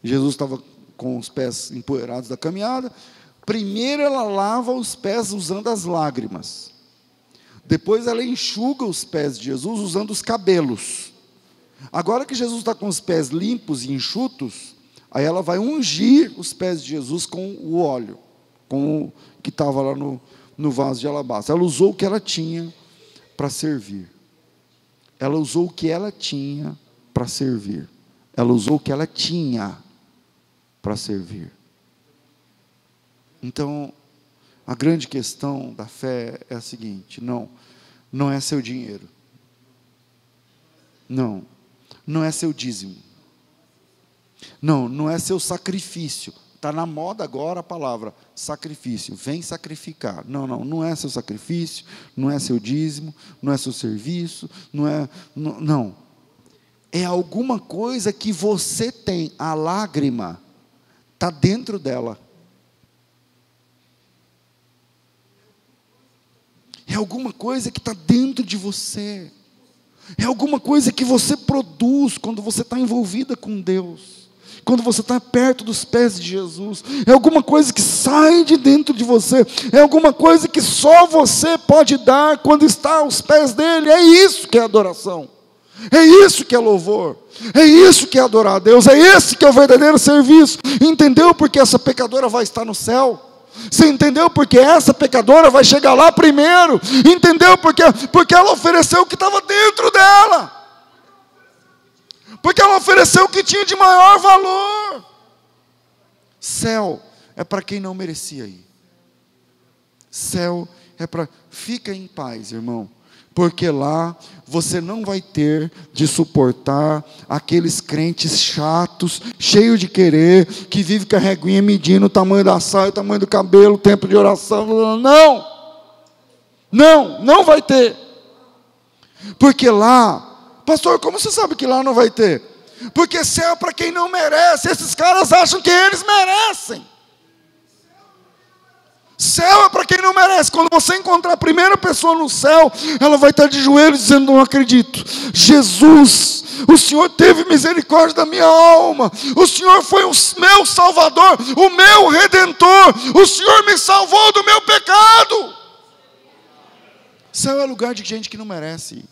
Jesus estava com os pés empoeirados da caminhada. Primeiro ela lava os pés usando as lágrimas. Depois ela enxuga os pés de Jesus usando os cabelos. Agora que Jesus está com os pés limpos e enxutos, aí ela vai ungir os pés de Jesus com o óleo, com o que estava lá no vaso de alabastro. Ela usou o que ela tinha para servir. Ela usou o que ela tinha para servir. Ela usou o que ela tinha para servir. Então, a grande questão da fé é a seguinte: não é seu dinheiro. Não é seu dízimo. Não é seu sacrifício. Está na moda agora a palavra sacrifício. Vem sacrificar. Não é seu sacrifício, não é seu dízimo, não é seu serviço, não. É alguma coisa que você tem. A lágrima está dentro dela. É alguma coisa que está dentro de você. É alguma coisa que você produz quando você está envolvida com Deus. Quando você está perto dos pés de Jesus. É alguma coisa que sai de dentro de você. É alguma coisa que só você pode dar quando está aos pés dele. É isso que é adoração. É isso que é louvor. É isso que é adorar a Deus. É esse que é o verdadeiro serviço. Entendeu porque essa pecadora vai estar no céu? Você entendeu porque essa pecadora vai chegar lá primeiro? Entendeu porque ela ofereceu o que estava dentro dela. Porque ela ofereceu o que tinha de maior valor. Céu é para quem não merecia ir. Céu é para... Fica em paz, irmão. Porque lá você não vai ter de suportar aqueles crentes chatos, cheios de querer, que vivem com a reguinha medindo o tamanho da saia, o tamanho do cabelo, o tempo de oração. Não vai ter. Porque lá, pastor, como você sabe que lá não vai ter? Porque céu é para quem não merece. Esses caras acham que eles merecem. Céu é para quem não merece. Quando você encontrar a primeira pessoa no céu, ela vai estar de joelhos dizendo: não acredito, Jesus, o Senhor teve misericórdia da minha alma, o Senhor foi o meu salvador, o meu redentor, o Senhor me salvou do meu pecado. Céu é lugar de gente que não merece.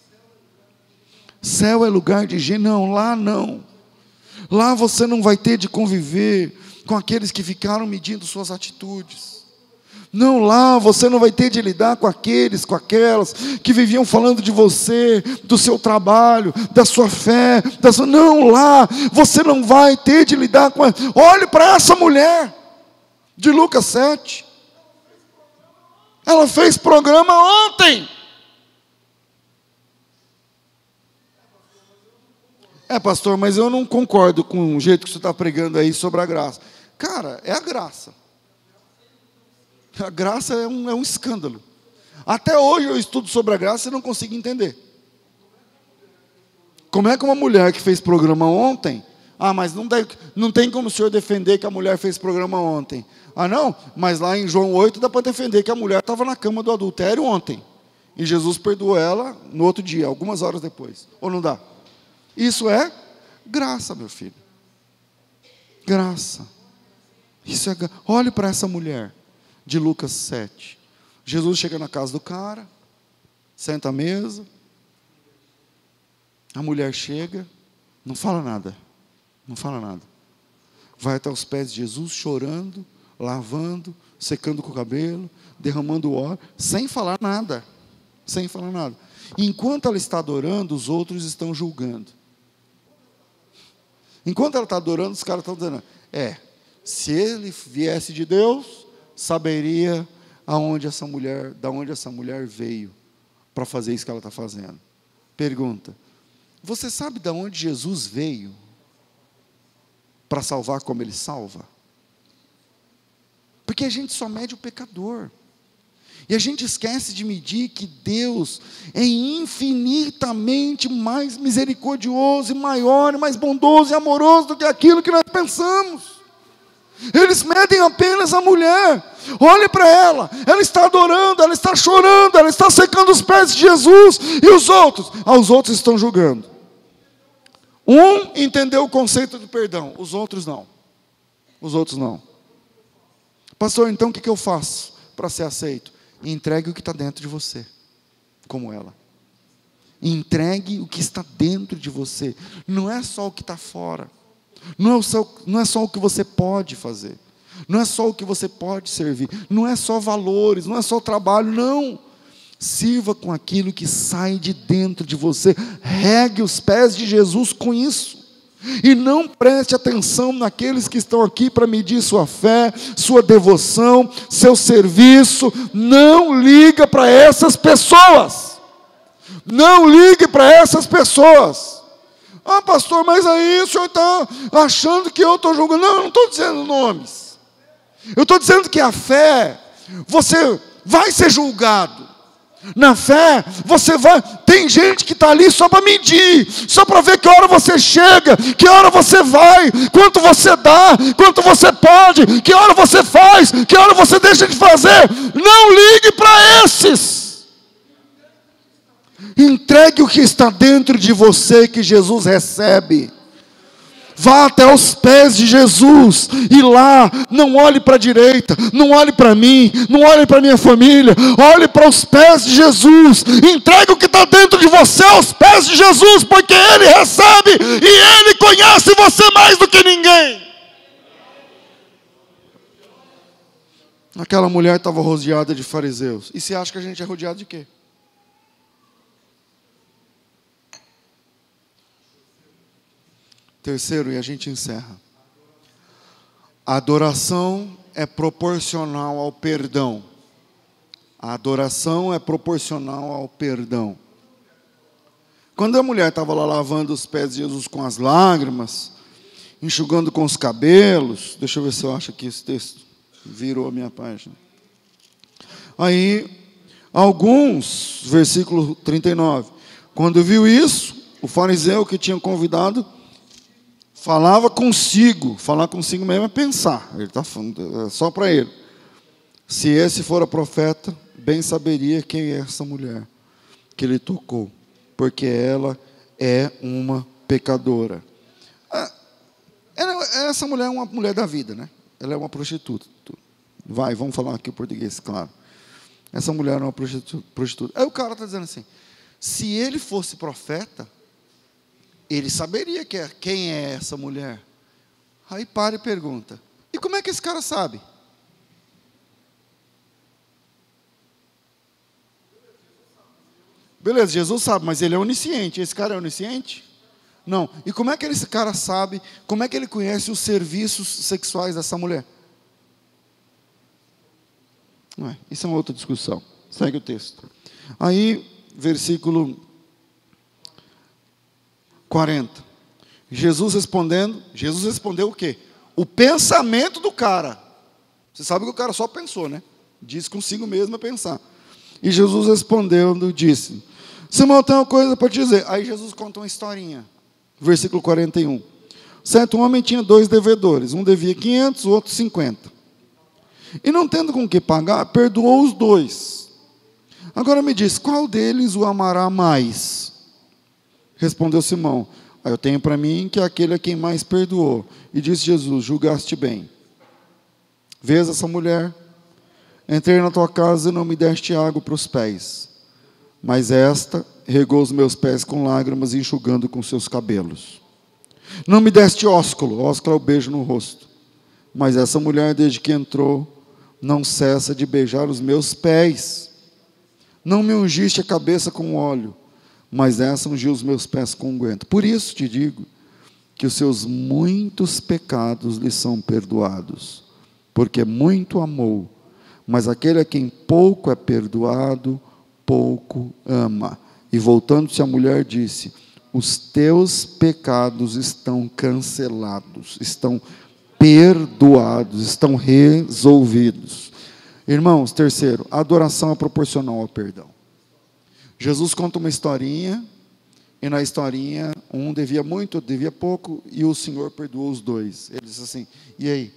Céu é lugar de gente, não. Lá você não vai ter de conviver com aqueles que ficaram medindo suas atitudes. Não, lá você não vai ter de lidar com aqueles, com aquelas que viviam falando de você, do seu trabalho, da sua fé. Não, lá você não vai ter de lidar com... Olhe para essa mulher de Lucas 7. Ela fez programa ontem. Pastor, mas eu não concordo com o jeito que você está pregando aí sobre a graça. Cara, é a graça. A graça é um escândalo. Até hoje eu estudo sobre a graça e não consigo entender. Como é que uma mulher que fez programa ontem... mas não tem como o senhor defender que a mulher fez programa ontem. Não? Mas lá em João 8 dá para defender que a mulher estava na cama do adultério ontem. E Jesus perdoou ela no outro dia, algumas horas depois. Ou não dá? Isso é graça, meu filho. Graça. Isso é... Olhe para essa mulher de Lucas 7. Jesus chega na casa do cara, senta à mesa, a mulher chega, não fala nada, vai até os pés de Jesus, chorando, lavando, secando com o cabelo, derramando óleo, sem falar nada. Enquanto ela está adorando, os outros estão julgando. Enquanto ela está adorando, os caras estão dizendo: se ele viesse de Deus, saberia da onde essa mulher veio para fazer isso que ela está fazendo. Pergunta: você sabe de onde Jesus veio para salvar como ele salva? Porque a gente só mede o pecador. E a gente esquece de medir que Deus é infinitamente mais misericordioso, e maior, e mais bondoso e amoroso do que aquilo que nós pensamos. Eles medem apenas a mulher. Olhe para ela está adorando, ela está chorando, ela está secando os pés de Jesus. E os outros? Os outros estão julgando. Um entendeu o conceito de perdão, os outros não. Os outros não. Pastor, então o que eu faço para ser aceito? Entregue o que está dentro de você, como ela. Entregue o que está dentro de você. Não é só o que está fora. Não é só o que você pode fazer. Não é só o que você pode servir. Não é só valores, não é só trabalho, não. Sirva com aquilo que sai de dentro de você. Regue os pés de Jesus com isso. E não preste atenção naqueles que estão aqui para medir sua fé, sua devoção, seu serviço. Não liga para essas pessoas. Não ligue para essas pessoas. Ah, pastor, mas aí o senhor está achando que eu estou julgando. Não, eu não estou dizendo nomes. Eu estou dizendo que a fé, você vai ser julgado. Na fé, você vai. Tem gente que está ali só para medir, só para ver que hora você chega, que hora você vai, quanto você dá, quanto você pode, que hora você faz, que hora você deixa de fazer. Não ligue para esses. Entregue o que está dentro de você, que Jesus recebe. Vá até os pés de Jesus, e lá, não olhe para a direita, não olhe para mim, não olhe para a minha família, olhe para os pés de Jesus. Entregue o que está dentro de você aos pés de Jesus, porque Ele recebe, e Ele conhece você mais do que ninguém. Aquela mulher estava rodeada de fariseus, e você acha que a gente é rodeado de quê? Terceiro, e a gente encerra. A adoração é proporcional ao perdão. A adoração é proporcional ao perdão. Quando a mulher estava lá lavando os pés de Jesus com as lágrimas, enxugando com os cabelos, deixa eu ver se eu acho aqui esse texto, virou a minha página. Aí, alguns, versículo 39, quando viu isso, o fariseu que tinha convidado, falava consigo, falar consigo mesmo é pensar, ele está falando, é só para ele. Se esse for a profeta, bem saberia quem é essa mulher que ele tocou, porque ela é uma pecadora. Essa mulher é uma mulher da vida, né? Ela é uma prostituta. Vamos falar aqui o português, claro. Essa mulher é uma prostituta. Aí o cara está dizendo assim, se ele fosse profeta, ele saberia quem é essa mulher. Aí para e pergunta, e como é que esse cara sabe? Beleza, Jesus sabe, mas ele é onisciente. Esse cara é onisciente? Não. E como é que esse cara sabe, como é que ele conhece os serviços sexuais dessa mulher? Não é, isso é uma outra discussão. Segue o texto. Aí, versículo 40. Jesus respondeu o quê? O pensamento do cara. Você sabe que o cara só pensou, né? Disse consigo mesmo a pensar. E Jesus respondendo, disse, Simão, tem uma coisa para te dizer. Aí Jesus conta uma historinha. Versículo 41. Certo homem tinha 2 devedores. Um devia 500, o outro 50. E não tendo com que pagar, perdoou os 2. Agora me diz, qual deles o amará mais? Respondeu Simão, eu tenho para mim que é aquele a quem mais perdoou. E disse Jesus, julgaste bem. Vês essa mulher? Entrei na tua casa e não me deste água para os pés. Mas esta regou os meus pés com lágrimas, enxugando com seus cabelos. Não me deste ósculo é o beijo no rosto. Mas essa mulher, desde que entrou, não cessa de beijar os meus pés. Não me ungiste a cabeça com óleo, mas essa ungiu os meus pés com unguento. Por isso te digo que os seus muitos pecados lhe são perdoados, porque muito amou, mas aquele a quem pouco é perdoado, pouco ama. E voltando-se a mulher disse, os teus pecados estão cancelados, estão perdoados, estão resolvidos. Irmãos, terceiro, a adoração é proporcional ao perdão. Jesus conta uma historinha, e na historinha, um devia muito, outro devia pouco, e o Senhor perdoou os 2. Ele disse assim, e aí,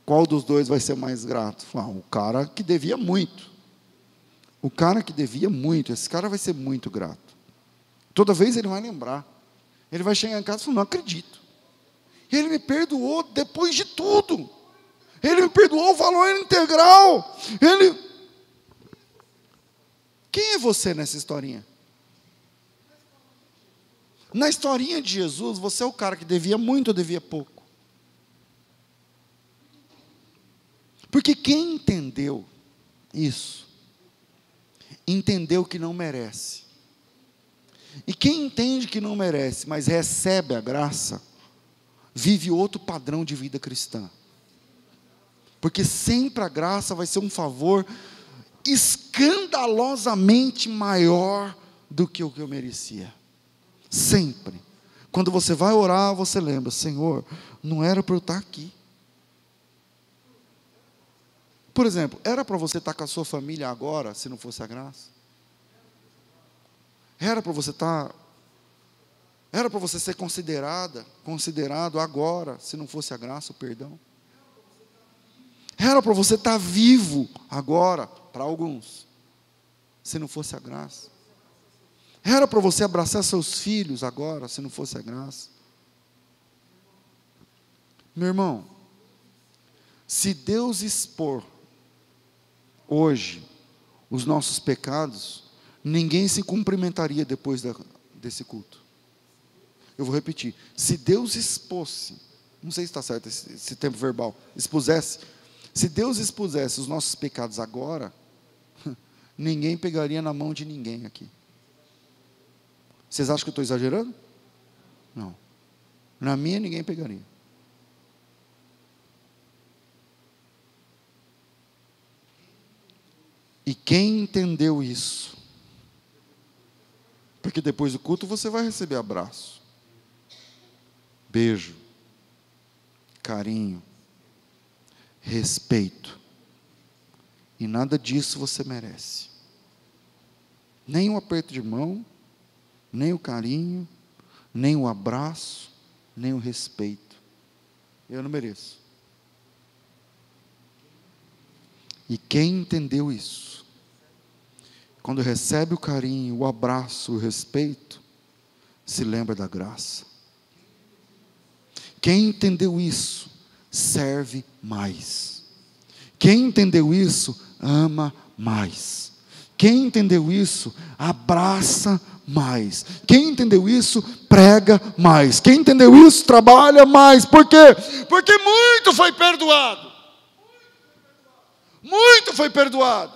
qual dos 2 vai ser mais grato? O cara que devia muito. O cara que devia muito, esse cara vai ser muito grato. Toda vez ele vai lembrar. Ele vai chegar em casa e falar, não acredito. Ele me perdoou depois de tudo. Ele me perdoou o valor integral. Quem é você nessa historinha? Na historinha de Jesus, você é o cara que devia muito ou devia pouco? Porque quem entendeu isso, entendeu que não merece. E quem entende que não merece, mas recebe a graça, vive outro padrão de vida cristã. Porque sempre a graça vai ser um favor escandalosamente maior do que o que eu merecia. Sempre. Quando você vai orar, você lembra, Senhor, não era para eu estar aqui. Por exemplo, era para você estar com a sua família agora, se não fosse a graça? Era para você ser considerado agora, se não fosse a graça, o perdão? Era para você estar vivo agora, para alguns, se não fosse a graça? Era para você abraçar seus filhos agora, se não fosse a graça? Meu irmão, se Deus expor hoje os nossos pecados, ninguém se cumprimentaria depois desse culto. Eu vou repetir, se Deus expôsse, não sei se está certo esse tempo verbal, se Deus expusesse os nossos pecados agora, ninguém pegaria na mão de ninguém aqui. Vocês acham que eu estou exagerando? Não. Na minha ninguém pegaria. E quem entendeu isso? Porque depois do culto você vai receber abraço, beijo, carinho, respeito. E nada disso você merece. Nem um aperto de mão, nem o carinho, nem o abraço, nem o respeito. Eu não mereço. E quem entendeu isso, quando recebe o carinho, o abraço, o respeito, se lembra da graça. Quem entendeu isso, serve mais. Quem entendeu isso, ama mais. Quem entendeu isso, abraça mais. Quem entendeu isso, prega mais. Quem entendeu isso, trabalha mais. Por quê? Porque muito foi perdoado. Muito foi perdoado.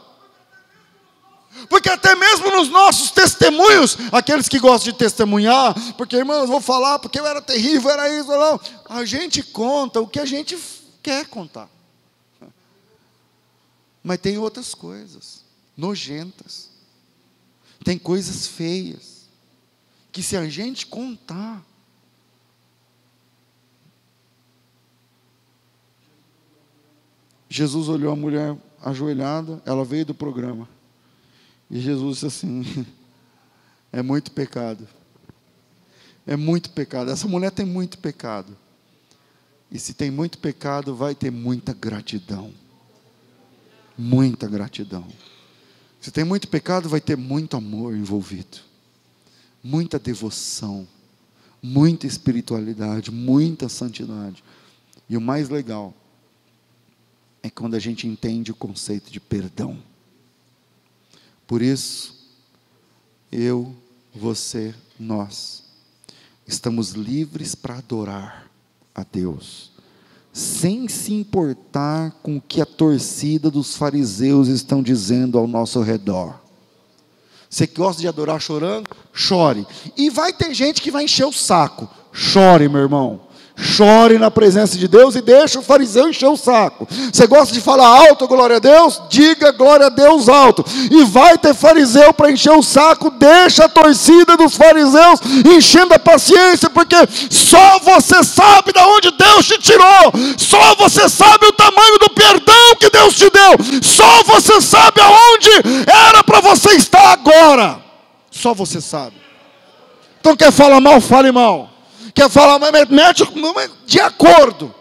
Porque até mesmo nos nossos testemunhos, aqueles que gostam de testemunhar, porque irmãos, vou falar, porque eu era terrível, era isso, não. A gente conta o que a gente quer contar. Mas tem outras coisas nojentas. Tem coisas feias, que se a gente contar, Jesus olhou a mulher ajoelhada, ela veio do programa, e Jesus disse assim, é muito pecado, essa mulher tem muito pecado, e se tem muito pecado, vai ter muita gratidão, se tem muito pecado, vai ter muito amor envolvido, muita devoção, muita espiritualidade, muita santidade, e o mais legal, é quando a gente entende o conceito de perdão. Por isso, eu, você, nós, estamos livres para adorar a Deus, sem se importar com o que a torcida dos fariseus estão dizendo ao nosso redor. Você que gosta de adorar chorando, chore. E vai ter gente que vai encher o saco. Chore, meu irmão. Chore na presença de Deus e deixa o fariseu encher o saco. Você gosta de falar alto, glória a Deus? Diga glória a Deus alto. E vai ter fariseu para encher o saco, deixa a torcida dos fariseus enchendo a paciência, porque só você sabe de onde Deus te tirou, só você sabe o tamanho do perdão que Deus te deu, só você sabe aonde era para você estar agora, só você sabe. Então quer falar mal, fale mal. Quer falar, mete de acordo,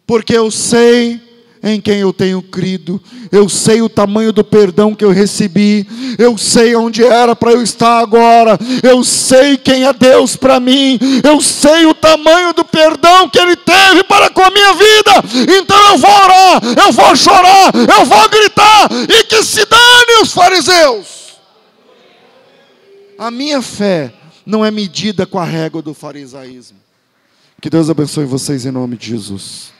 porque eu sei em quem eu tenho crido. Eu sei o tamanho do perdão que eu recebi. Eu sei onde era para eu estar agora. Eu sei quem é Deus para mim. Eu sei o tamanho do perdão que Ele teve para com a minha vida. Então eu vou orar, eu vou chorar, eu vou gritar, e que se dane os fariseus. A minha fé não é medida com a régua do farisaísmo. Que Deus abençoe vocês em nome de Jesus.